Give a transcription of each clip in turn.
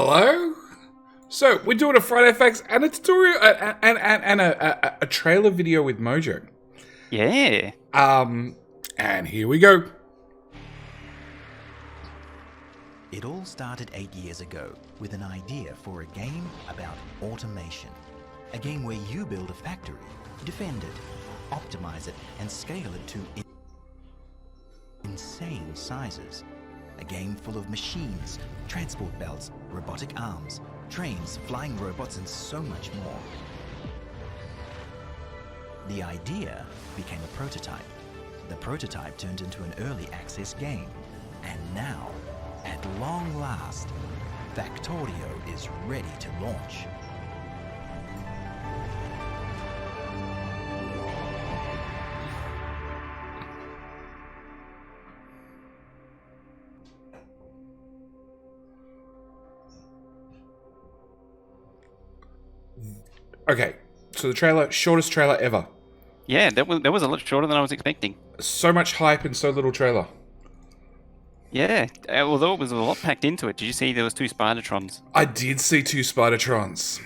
Hello? So, we're doing a Friday Facts and a tutorial and a trailer video with Mojo. Yeah. And here we go. It all started 8 years ago with an idea for a game about automation. A game where you build a factory, defend it, optimize it, and scale it to insane sizes. A game full of machines, transport belts, robotic arms, trains, flying robots, and so much more. The idea became a prototype. The prototype turned into an early access game. And now, at long last, Factorio is ready to launch. Okay, so the trailer, shortest trailer ever. Yeah, that was a lot shorter than I was expecting. So much hype and so little trailer. Yeah, although it was a lot packed into it. Did you see there was 2 Spidertrons? I did see 2 Spidertrons.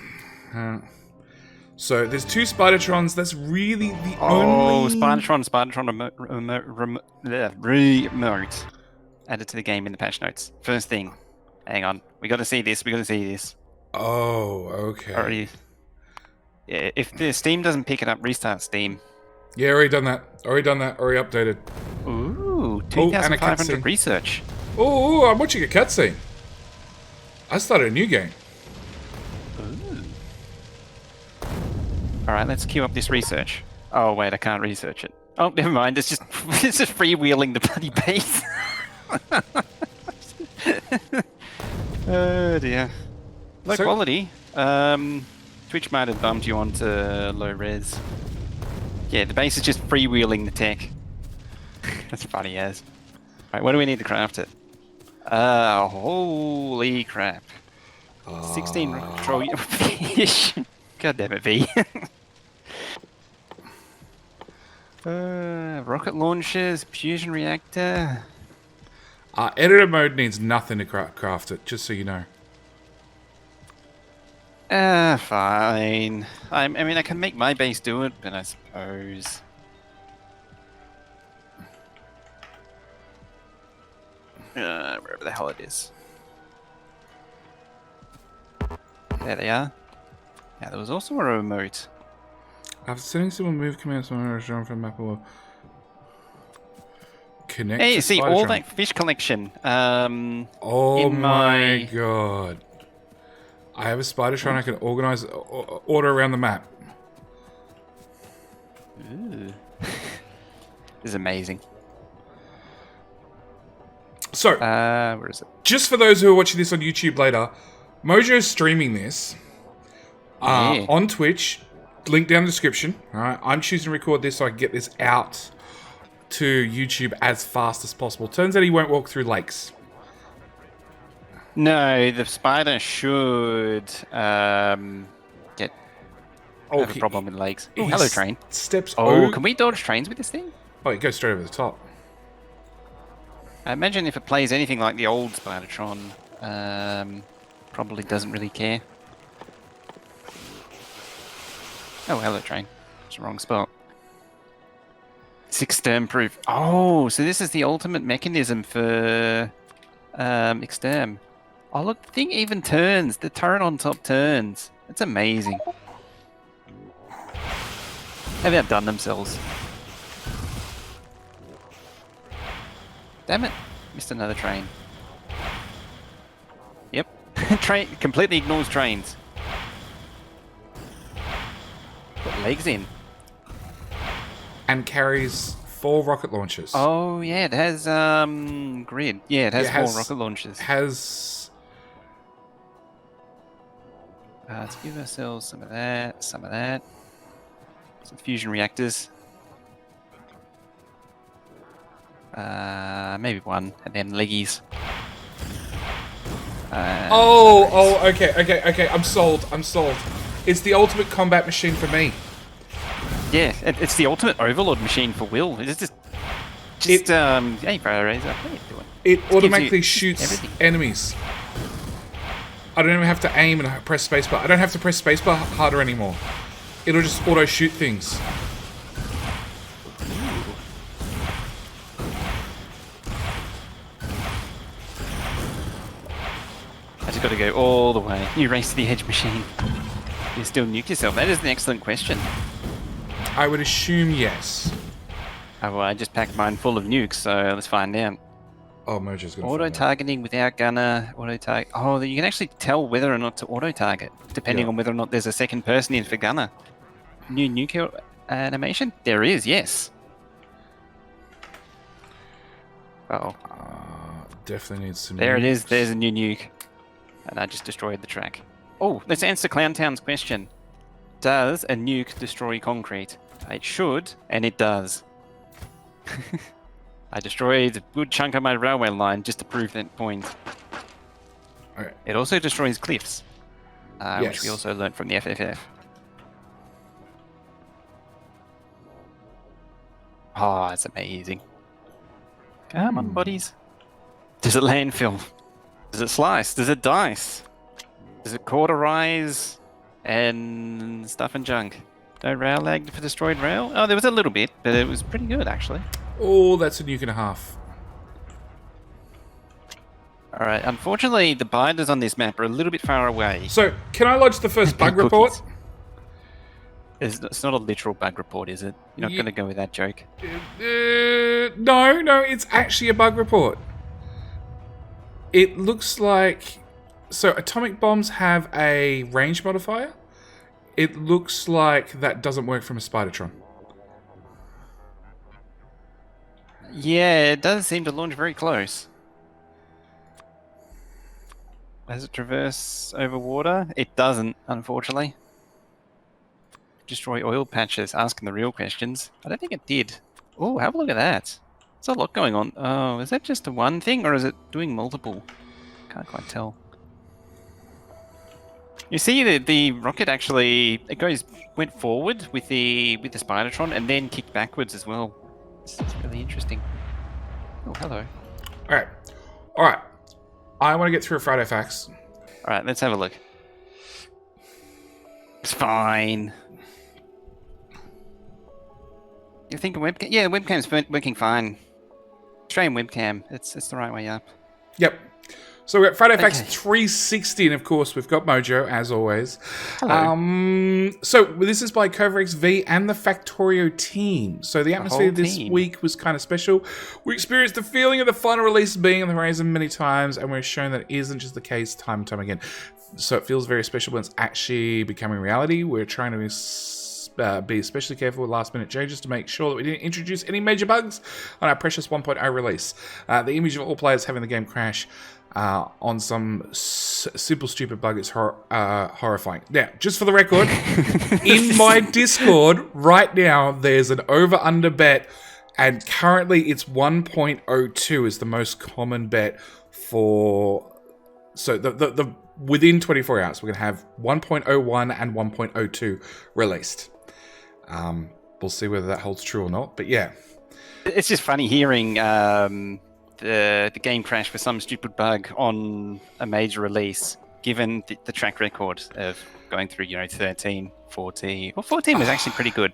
So there's 2 Spidertrons. That's really the only... Spidertron remote added to the game in the patch notes. First thing. Hang on. We got to see this. Oh, okay. Already. Yeah, if the Steam doesn't pick it up, restart Steam. Yeah, already done that. Already updated. Ooh, and a 2,500 cutscene. research. Oh, I'm watching a cutscene. I started a new game. Ooh. Alright, let's queue up this research. Oh, wait, I can't research it. Oh, never mind. It's just freewheeling the bloody base. Oh, dear. Low quality. Twitch might have bumped you onto low res. Yeah, the base is just freewheeling the tech. That's funny as. Right, what do we need to craft it? Holy crap. 16 control fish. God damn it, V. Rocket launchers, fusion reactor. Editor mode needs nothing to craft it, just so you know. Fine. I mean, I can make my base do it, but I suppose... wherever the hell it is. There they are. Yeah, there was also a remote. After sending someone move commands from a restaurant from map or connect. Hey, to see, Spidertron. all that fish collection. Oh in my god. I have a Spidertron. I can organize order around the map. Ooh. This is amazing. So, where is it? just for those who are watching this on YouTube later, Mojo's streaming this on Twitch. Link down in the description. All right, I'm choosing to record this so I can get this out to YouTube as fast as possible. Turns out he won't walk through lakes. No, the spider should have a problem with lakes. Oh, hello, train. Steps. Oh, can we dodge trains with this thing? Oh, it goes straight over the top. I imagine if it plays anything like the old Spidertron, probably doesn't really care. Oh, hello, train. It's the wrong spot. 6 sturm proof. Oh, so this is the ultimate mechanism for exterm. Oh, look, the thing even turns. The turret on top turns. That's amazing. They've outdone themselves. Damn it. Missed another train. Yep. Train completely ignores trains. Put legs in. And carries 4 rocket launchers. Oh, yeah, it has grid. Yeah, it has 4 rocket launchers. Let's give ourselves some of that, some fusion reactors. Maybe 1, and then leggies. Okay. I'm sold. It's the ultimate combat machine for me. Yeah, it's the ultimate overlord machine for Will. It's just hey, Fire Razor, how you doing? It automatically shoots everything. enemies. I don't even have to aim and press spacebar. I don't have to press spacebar harder anymore. It'll just auto-shoot things. I just got to go all the way. You race to the edge, machine. You still nuke yourself? That is an excellent question. I would assume yes. Oh, well, I just packed mine full of nukes, so let's find out. Oh, Mojo's gonna Auto-targeting without gunner, auto-target. Oh, you can actually tell whether or not to auto-target, depending on whether or not there's a second person in for gunner. New nuke animation? There is, yes. Uh-oh. Definitely needs some There nukes. it is, there's a new nuke. And I just destroyed the track. Oh, let's answer Clowntown's question. Does a nuke destroy concrete? It should, and it does. I destroyed a good chunk of my railway line just to prove that point. Okay. It also destroys cliffs, which we Yes. also learned from the FFF. Oh, it's amazing. Come on, buddies. Does it landfill? Does it slice? Does it dice? Does it cauterize and stuff and junk? No rail lag for destroyed rail? Oh, there was a little bit, but it was pretty good, actually. Oh, that's a nuke and a half. Alright, unfortunately, the binders on this map are a little bit far away. So, can I lodge the first bug Cookies. report? It's not a literal bug report, is it? You're not going to go with that joke. No, it's actually a bug report. It looks like... So, atomic bombs have a range modifier. It looks like that doesn't work from a Spidertron. Yeah, it does seem to launch very close. Does it traverse over water? It doesn't, unfortunately. Destroy oil patches, asking the real questions. I don't think it did. Oh, have a look at that. There's a lot going on. Oh, is that just a one thing, or is it doing multiple? Can't quite tell. You see the rocket actually went forward with the Spidertron and then kicked backwards as well. It's really interesting. Oh, hello. All right. I want to get through a Friday Facts. All right, let's have a look. It's fine. You think a webcam? Yeah, the webcam's working fine. Australian webcam. It's the right way up. Yep. So we're at Friday Facts Okay. 360, and of course we've got Mojo, as always. Hello. So this is by Coverx V and the Factorio team. So the atmosphere whole this team. week was kind of special. We experienced the feeling of the final release being on the horizon many times, and we're shown that it isn't just the case time and time again. So it feels very special when it's actually becoming reality. We're trying to be especially careful with last-minute changes to make sure that we didn't introduce any major bugs on our precious 1.0 release. The image of all players having the game crash on some simple stupid bug is horrifying. Now, just for the record, in my Discord right now, there's an over-under bet, and currently it's 1.02 is the most common bet for... So the within 24 hours, we're going to have 1.01 and 1.02 released. We'll see whether that holds true or not, but yeah. It's just funny hearing the game crash for some stupid bug on a major release, given the track record of going through, 13, 14. Well, 14 was actually pretty good.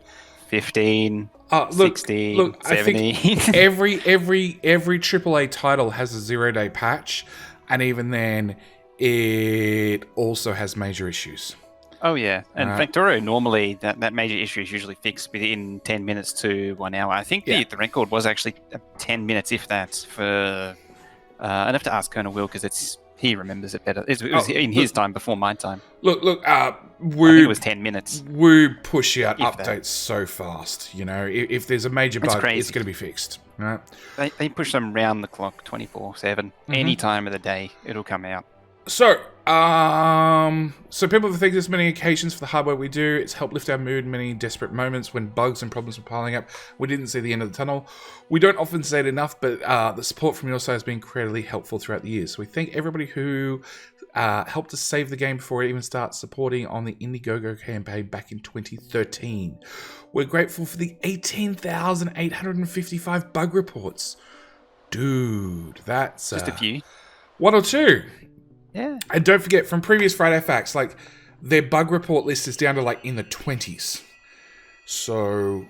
15, 16, 17. I think every AAA title has a 0-day patch, and even then, it also has major issues. Oh, yeah. And Factorio, normally, that major issue is usually fixed within 10 minutes to 1 hour. I think the record was actually 10 minutes, if that, for... I'd have to ask Colonel Will, because he remembers it better. It was in his time, before my time. Look, I think it was 10 minutes. We push out If updates that. so fast, If there's a major bug, crazy. it's going to be fixed, right? They push them round the clock, 24/7. Any time of the day, it'll come out. So people have thanked us many occasions for the hard work we do. It's helped lift our mood in many desperate moments when bugs and problems were piling up. We didn't see the end of the tunnel. We don't often say it enough, but the support from your side has been incredibly helpful throughout the years. So we thank everybody who helped us save the game before it even starts supporting on the Indiegogo campaign back in 2013. We're grateful for the 18,855 bug reports. Dude, that's... Just a few. One or two. Yeah. And don't forget, from previous Friday Facts, like, their bug report list is down to, like, in the 20s. So,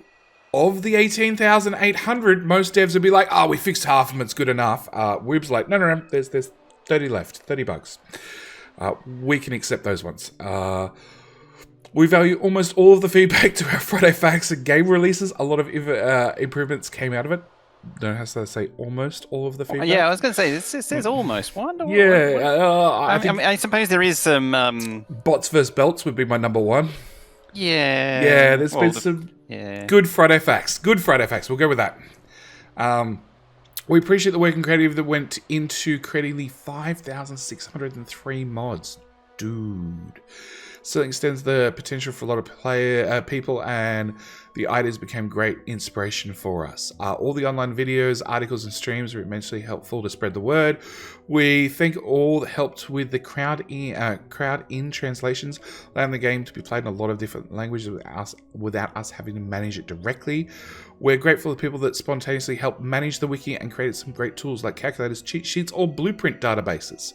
of the 18,800, most devs would be like, oh, we fixed half of them, it's good enough. Weeb's like, no, there's 30 left, 30 bugs. We can accept those ones. We value almost all of the feedback to our Friday Facts and game releases. A lot of improvements came out of it. Don't have to say almost all of the feedback. Yeah, I was going to say, it says almost. I suppose there is some... Bots vs. Belts would be my number one. Yeah. Yeah, there's been some good Friday Facts. Good Friday Facts. We'll go with that. We appreciate the work and creative that went into creating the 5,603 mods. Dude. So it extends the potential for a lot of people, and the ideas became great inspiration for us. All the online videos, articles, and streams were immensely helpful to spread the word. We thank all that helped with the crowd in translations, allowing the game to be played in a lot of different languages without us having to manage it directly. We're grateful to people that spontaneously helped manage the wiki and created some great tools like calculators, cheat sheets, or blueprint databases.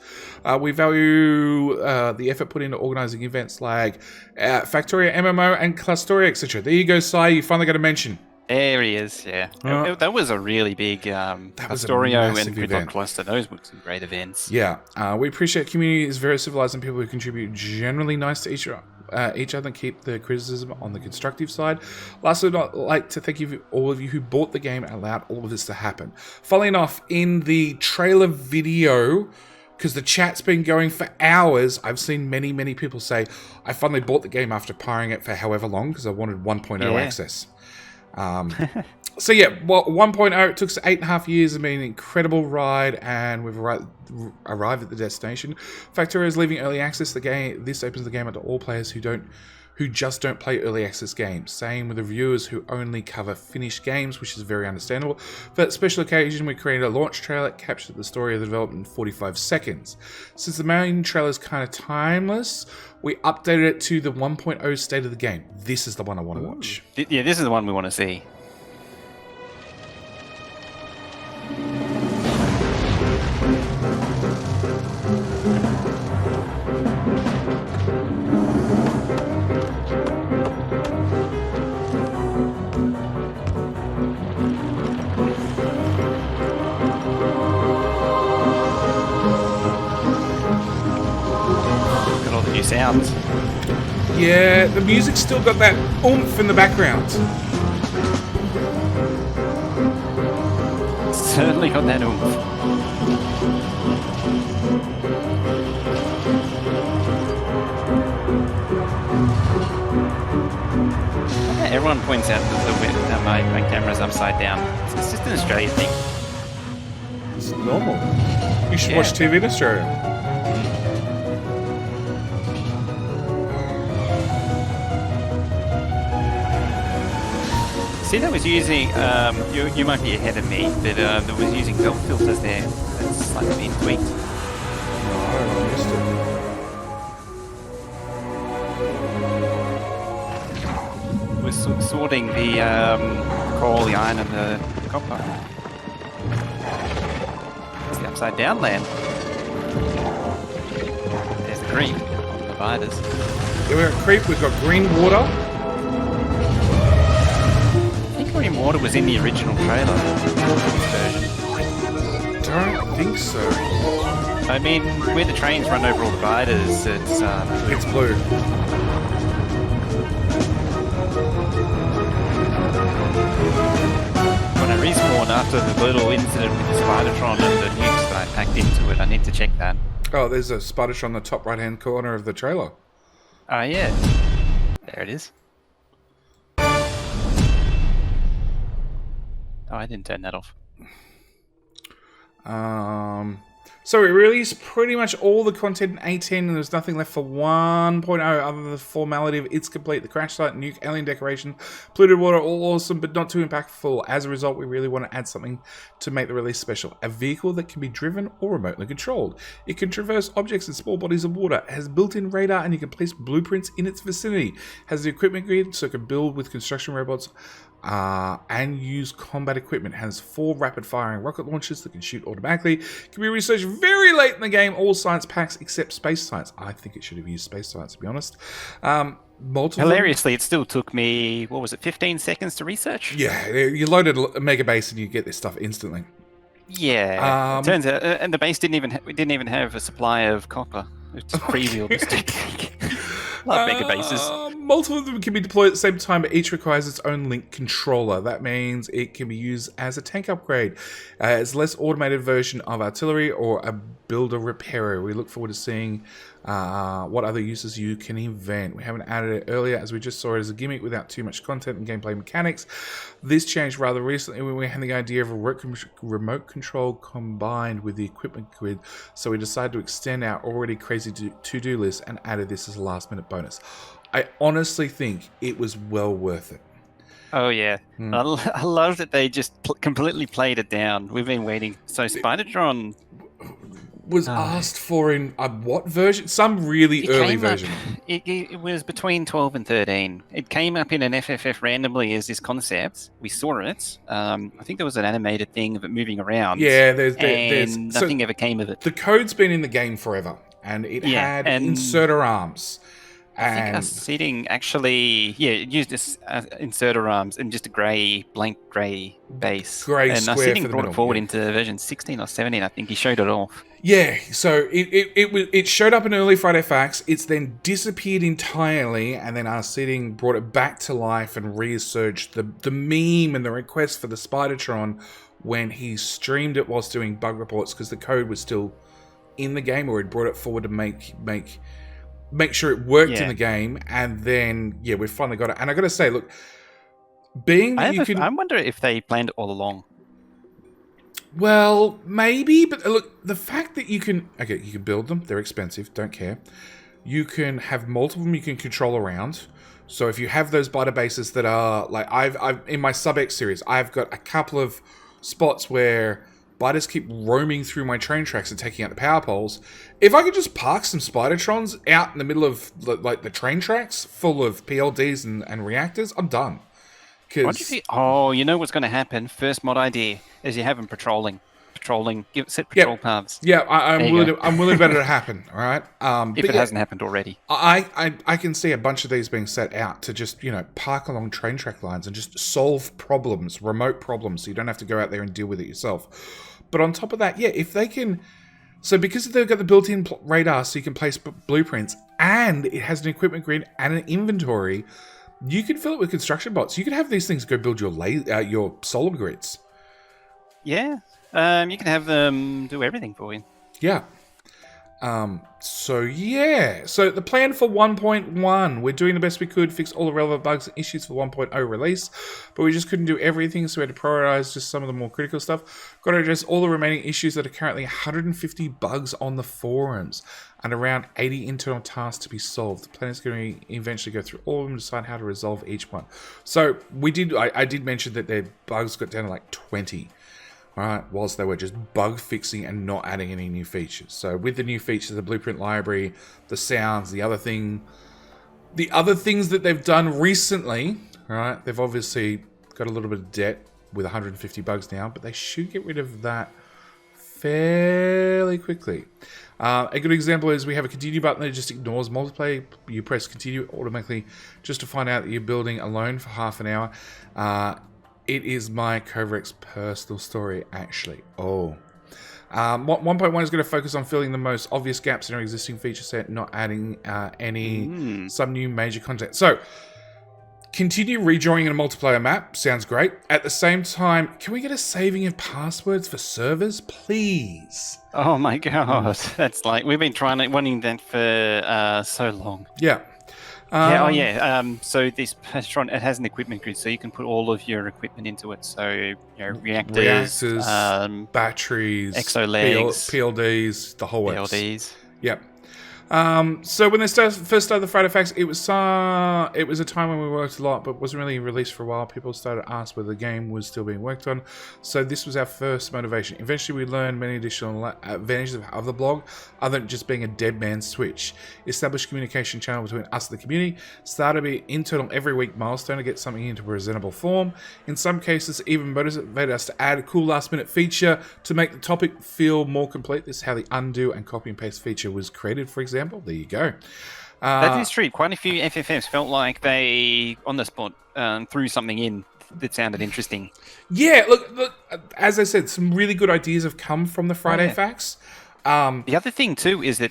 We value the effort put into organising events like Factorio MMO and Clustoria, etc. There you go, Sai. You finally got a mention. There he is, yeah. That was a really big Factorio and Gridlock Cluster. Those were some great events. Yeah. We appreciate community is very civilized and people who contribute generally nice to each other and keep the criticism on the constructive side. Lastly, I'd like to thank you, all of you who bought the game and allowed all of this to happen. Funnily enough, in the trailer video, because the chat's been going for hours, I've seen many people say, I finally bought the game after pirate it for however long because I wanted 1.0 access. So yeah, 1.0, it took us 8.5 years. It's been an incredible ride, and we've arrived at the destination. Factorio is leaving early access. This opens the game up to all players who just don't play early access games. Same with the reviewers who only cover finished games, which is very understandable. For that special occasion, we created a launch trailer that captured the story of the development in 45 seconds. Since the main trailer is kind of timeless, we updated it to the 1.0 state of the game. This is the one I want to watch. Yeah, this is the one we want to see. Sounds. Yeah, the music's still got that oomph in the background. Certainly got that oomph. Yeah, everyone points out that my camera's upside down. It's just an Australian thing. It's normal. You should watch TV in Australia. See, that was using, you might be ahead of me, but that was using belt filters there. That's slightly been tweaked. I missed it. We're sorting the coal, the iron, and the copper. It's the upside down land. There's the green on the dividers. Yeah, we're at Creep, we've got green water. Green water was in the original trailer version. Don't think so. I mean, where the trains run over all the dividers, It's blue. When I respawn after the little incident with the Spidertron and the nukes that I packed into it, I need to check that. Oh, there's a Spidertron on the top right-hand corner of the trailer. Oh, yeah. There it is. Oh, I didn't turn that off. So we released pretty much all the content in 18, and there's nothing left for 1.0 other than the formality of it's complete. The crash site, nuke, alien decoration, polluted water, all awesome, but not too impactful. As a result, we really want to add something to make the release special. A vehicle that can be driven or remotely controlled. It can traverse objects in small bodies of water. It has built-in radar, and you can place blueprints in its vicinity. It has the equipment grid, so it can build with construction robots and use combat equipment. Has 4 rapid-firing rocket launchers that can shoot automatically. Can be researched very late in the game. All science packs except space science. I think it should have used space science, to be honest. Hilariously, it still took me, 15 seconds to research? Yeah, you loaded a mega base and you get this stuff instantly. Yeah, it turns out, and the base didn't even have a supply of copper. It just freewheeled this technique. Love mega bases. Multiple of them can be deployed at the same time, but each requires its own link controller. That means it can be used as a tank upgrade. It's a less automated version of artillery or a builder repairer. We look forward to seeing what other uses you can invent. We haven't added it earlier, as we just saw it as a gimmick without too much content and gameplay mechanics. This changed rather recently when we had the idea of a remote control combined with the equipment grid, so we decided to extend our already crazy to-do list and added this as a last-minute bonus. I honestly think it was well worth it. Oh, yeah. I love that they just completely played it down. We've been waiting. So Spidertron was asked for in what version? Some really early version. It was between 12 and 13. It came up in an FFF randomly as this concept. We saw it. I think there was an animated thing of it moving around. Yeah, there's nothing ever came of it. The code's been in the game forever, and it had inserter arms. I think our seating actually, it used this inserter arms and just a blank grey base. And our seating brought it forward into version 16 or 17. I think he showed it off. Yeah, so it showed up in early Friday Facts. It's then disappeared entirely, and then our seating brought it back to life and resurged the meme and the request for the Spidertron when he streamed it whilst doing bug reports, because the code was still in the game, or he'd brought it forward to make sure it worked in the game, and then we finally got it. And I gotta say, look, I wonder if they planned it all along. Well, maybe, but look, the fact that you can build them, they're expensive, don't care. You can have multiple of them you can control around. So if you have those biter bases that are like I've in my Sub X series, I've got a couple of spots where biters keep roaming through my train tracks and taking out the power poles. If I could just park some Spidertrons out in the middle of like the train tracks full of PLDs and reactors, I'm done. What do you think? Oh, you know what's going to happen? First mod idea is you have them patrolling, set patrol paths. Yeah, I'm willing to bet it happen. All right. If it hasn't happened already, I can see a bunch of these being set out to just park along train track lines and just solve problems, remote problems, so you don't have to go out there and deal with it yourself. But on top of that, if they can, so because they've got the built-in radar, so you can place blueprints, and it has an equipment grid and an inventory. You can fill it with construction bots. You can have these things go build your solar grids. Yeah. You can have them do everything for you. Yeah. So the plan for 1.1, we're doing the best we could, fix all the relevant bugs and issues for 1.0 release, but we just couldn't do everything, so we had to prioritize just some of the more critical stuff. Got to address all the remaining issues that are currently 150 bugs on the forums and around 80 internal tasks to be solved. The plan is going to eventually go through all of them and decide how to resolve each one. So I did mention that their bugs got down to like 20. Alright, whilst they were just bug fixing and not adding any new features. So with the new features, the blueprint library, the sounds, the other things that they've done recently, alright, they've obviously got a little bit of debt with 150 bugs now, but they should get rid of that fairly quickly. A good example is we have a continue button that just ignores multiplayer. You press continue automatically just to find out that you're building alone for half an hour. It is my Covrex personal story, actually. 1.1 is going to focus on filling the most obvious gaps in our existing feature set, not adding some new major content. So, continue rejoining a multiplayer map. Sounds great. At the same time, can we get a saving of passwords for servers, please? Oh my god, that's like we've been wanting that for so long. Yeah. So this Spidertron, it has an equipment grid, so you can put all of your equipment into it. So reactors, batteries, exo legs, PLDs, the whole works. PLDs. Yep. So when they first started the Friday Facts, it was a time when we worked a lot, but wasn't really released for a while. People started to ask whether the game was still being worked on. So this was our first motivation. Eventually, we learned many additional advantages of the blog, other than just being a dead man's Switch. Established communication channel between us and the community. Started to be internal every week milestone to get something into presentable form. In some cases, even motivated us to add a cool last-minute feature to make the topic feel more complete. This is how the undo and copy and paste feature was created, for example. There you go. That is true. Quite a few FFFs felt like they, on the spot, threw something in that sounded interesting. Yeah, look, as I said, some really good ideas have come from the Friday Facts. The other thing, too, is that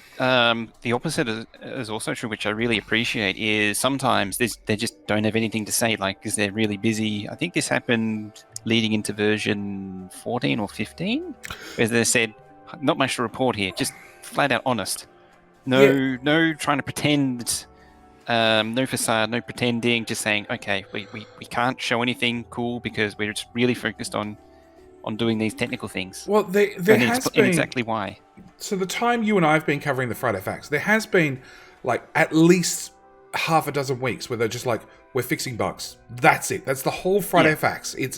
the opposite is also true, which I really appreciate, is sometimes they just don't have anything to say, like, because they're really busy. I think this happened leading into version 14 or 15, where they said, not much to report here, just flat out honest. No trying to pretend, no facade, no pretending, just saying, okay, we can't show anything cool because we're just really focused on doing these technical things. Well, there has been... exactly why. So the time you and I have been covering the Friday Facts, there has been, like, at least half a dozen weeks where they're just like, we're fixing bugs. That's it. That's the whole Friday Facts. It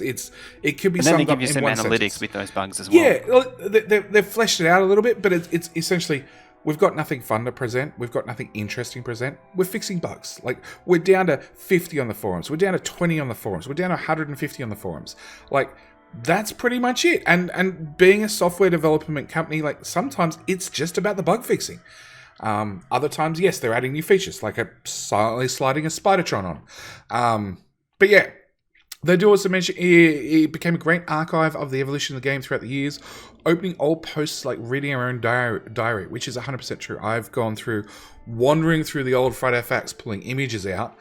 could be summed up in one sentence. And then they give you some analytics with those bugs as well. Yeah, they've fleshed it out a little bit, but it's essentially... We've got nothing fun to present. We've got nothing interesting to present. We're fixing bugs. Like, we're down to 50 on the forums. We're down to 20 on the forums. We're down to 150 on the forums. Like, that's pretty much it. And being a software development company, like, sometimes it's just about the bug fixing. Other times, yes, they're adding new features, like silently sliding a Spidertron on. But yeah, they do also mention it became a great archive of the evolution of the game throughout the years, opening old posts like reading our own diary, which is 100% true. I've gone through, wandering through the old Friday Facts, pulling images out.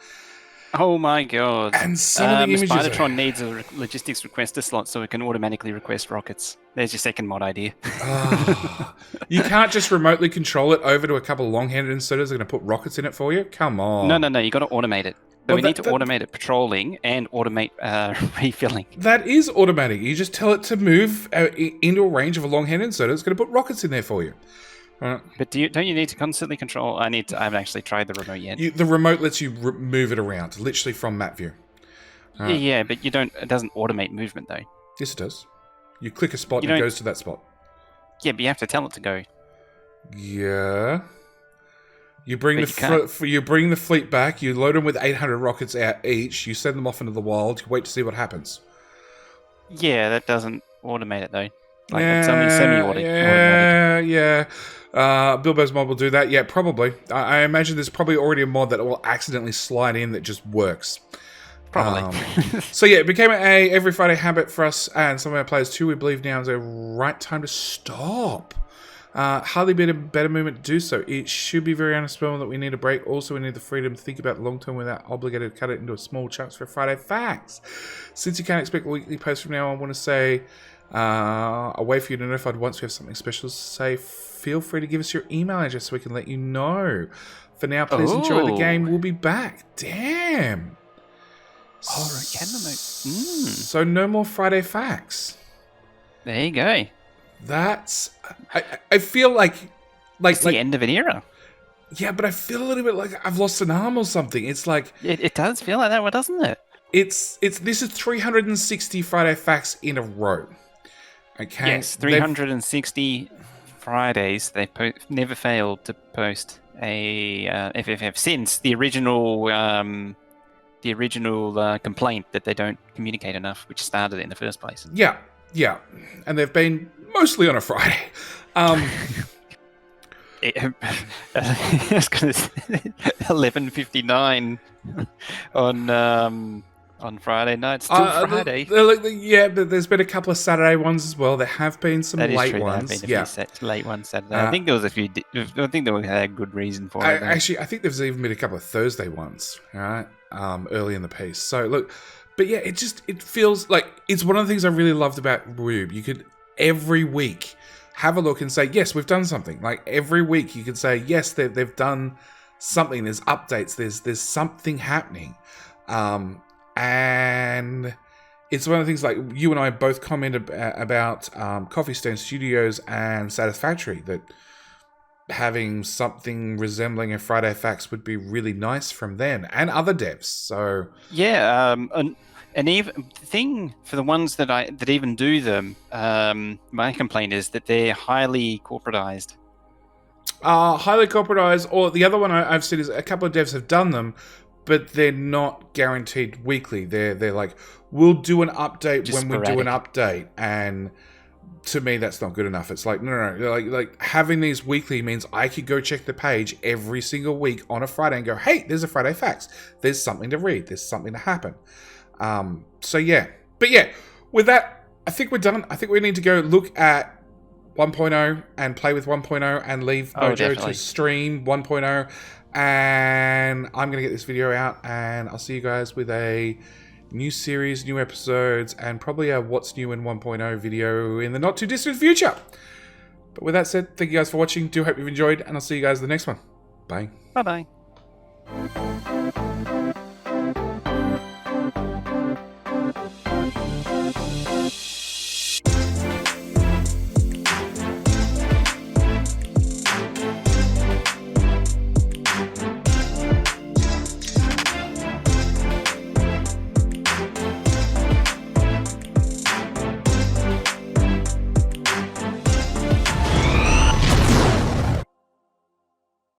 Oh my god. And some of the images Spidertron needs a logistics requester slot so it can automatically request rockets. There's your second mod idea. You can't just remotely control it over to a couple of long-handed inserters that are going to put rockets in it for you? Come on. No, you got to automate it. So we need to automate it patrolling and automate refilling. That is automatic. You just tell it to move into a range of a long-handed inserter that's going to put rockets in there for you. But don't you need to constantly control? I haven't actually tried the remote yet. The remote lets you move it around, literally from map view. Yeah, but it doesn't automate movement though. Yes, it does. You click a spot and it goes to that spot. Yeah, but you have to tell it to go. Yeah. You bring the fleet back. You load them with 800 rockets out each. You send them off into the wild. You wait to see what happens. Yeah, that doesn't automate it though. Like it's only semi-automatic. Yeah. Bilbo's mod will do that. Yeah, probably. I imagine there's probably already a mod that will accidentally slide in that just works. Probably. So yeah, it became a every Friday habit for us and some of our players too. We believe now is a right time to stop. Hardly been a better moment to do so. It should be very understandable that we need a break. Also, we need the freedom to think about the long term without obligated to cut it into small chunks for Friday Facts. Since you can't expect a weekly post from now, I want to say a way for you to be notified once we have something special to say. Feel free to give us your email address so we can let you know. For now, please enjoy the game. We'll be back. Damn. All right, So no more Friday Facts. There you go. That's... I feel like it's the end of an era. Yeah, but I feel a little bit like I've lost an arm or something. It's like... It does feel like that, doesn't it? This is 360 Friday Facts in a row. Okay? Yes, 360 Fridays. They never failed to post a FFF since the original complaint that they don't communicate enough, which started in the first place. Yeah. And they've been mostly on a Friday. I was going to say 11:59 on Friday night. Still Friday. But there's been a couple of Saturday ones as well. There have been some late ones. There have been a few late ones Saturday. I think there was a few. I think there had a good reason for it. Actually, I think there's even been a couple of Thursday ones. All right, early in the piece. So look. But yeah, it feels like it's one of the things I really loved about Rube. You could every week have a look and say, yes, we've done something. Like every week you could say, yes, they've done something. There's updates. There's something happening. And it's one of the things like you and I both commented about Coffee Stain Studios and Satisfactory that having something resembling a Friday Facts would be really nice from them and other devs. So yeah, and even thing for the ones that even do them, my complaint is that they're highly corporatized. Highly corporatized, or the other one I've seen is a couple of devs have done them, but they're not guaranteed weekly. They're like, we'll do an update Just when we do an update, and to me that's not good enough. It's like no. Like having these weekly means I could go check the page every single week on a Friday and go, hey, there's a Friday Facts. There's something to read. There's something to happen. So yeah, but yeah, with that, I think we're done. I think we need to go look at 1.0 and play with 1.0 and leave Mojo to stream 1.0. And I'm going to get this video out, and I'll see you guys with a new series, new episodes, and probably a What's New in 1.0 video in the not too distant future. But with that said, thank you guys for watching. Do hope you've enjoyed, and I'll see you guys in the next one. Bye. Bye-bye.